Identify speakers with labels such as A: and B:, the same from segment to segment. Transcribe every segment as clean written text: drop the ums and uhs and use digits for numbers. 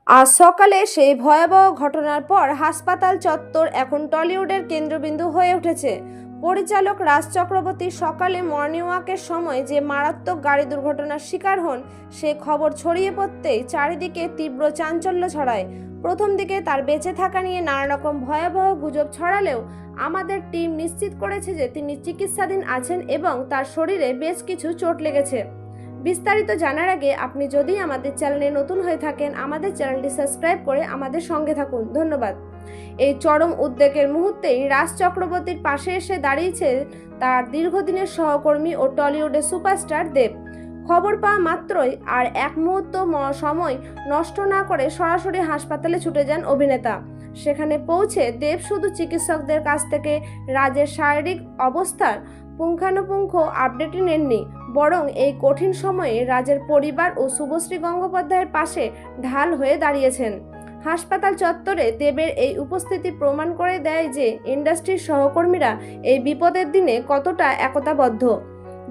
A: আজ সকালে সেই ভয়াবহ ঘটনার পর হাসপাতাল চত্বর এখন টলিউডের কেন্দ্রবিন্দু হয়ে উঠেছে। পরিচালক রাজ চক্রবর্তী সকালে মর্নিং ওয়াকের সময় যে মারাত্মক গাড়ি দুর্ঘটনার শিকার হন, সে খবর ছড়িয়ে পড়তেই চারিদিকে তীব্র চাঞ্চল্য ছড়ায়। প্রথম দিকে তার বেঁচে থাকা নিয়ে নানা রকম ভয়াবহ গুজব ছড়ালেও আমাদের টিম নিশ্চিত করেছে যে তিনি চিকিৎসাধীন আছেন এবং তার শরীরে বেশ কিছু চোট লেগেছে। বিস্তারিত জানার আগে আপনি যদি আমাদের চ্যানেলে নতুন হয়ে থাকেন, আমাদের চ্যানেলটি সাবস্ক্রাইব করে আমাদের সঙ্গে থাকুন। ধন্যবাদ। এই চরম উদ্বেগের মুহূর্তেই রাজ চক্রবর্তীর পাশে এসে দাঁড়িয়েছে তার দীর্ঘদিনের সহকর্মী ও টলিউডের সুপারস্টার দেব। খবর পাওয়া মাত্রই আর এক মুহূর্ত সময় নষ্ট না করে সরাসরি হাসপাতালে ছুটে যান অভিনেতা। সেখানে পৌঁছে দেব শুধু চিকিৎসকদের কাছ থেকে রাজের শারীরিক অবস্থার পুঙ্খানুপুঙ্খ আপডেটই নেননি, বরং এই কঠিন সময়ে রাজের পরিবার ও শুভশ্রী গঙ্গোপাধ্যায়ের পাশে ঢাল হয়ে দাঁড়িয়েছেন। হাসপাতাল চত্বরে দেবের এই উপস্থিতি প্রমাণ করে দেয় যে ইন্ডাস্ট্রির সহকর্মীরা এই বিপদের দিনে কতটা একতাবদ্ধ।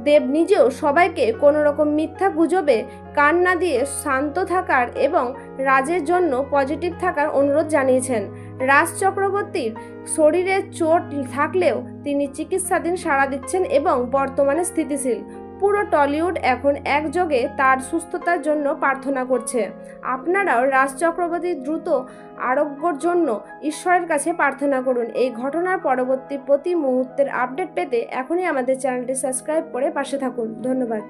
A: দেব নিজেও সবাইকে কোনো রকম মিথ্যা গুজবে কান না দিয়ে শান্ত থাকার এবং রাজের জন্য পজিটিভ থাকার অনুরোধ জানিয়েছেন। রাজ চক্রবর্তীর শরীরে চোট থাকলেও তিনি চিকিৎসাধীন সাড়া দিচ্ছেন এবং বর্তমানে স্থিতিশীল। পুরো টলিউড এখন একযোগে তার সুস্থতার জন্য প্রার্থনা করছে। আপনারাও রাজ চক্রবর্তীর দ্রুত আরোগ্যের জন্য ঈশ্বরের কাছে প্রার্থনা করুন। এই ঘটনার পরবর্তী প্রতি মুহূর্তের আপডেট পেতে এখনই আমাদের চ্যানেলটি সাবস্ক্রাইব করে পাশে থাকুন। ধন্যবাদ।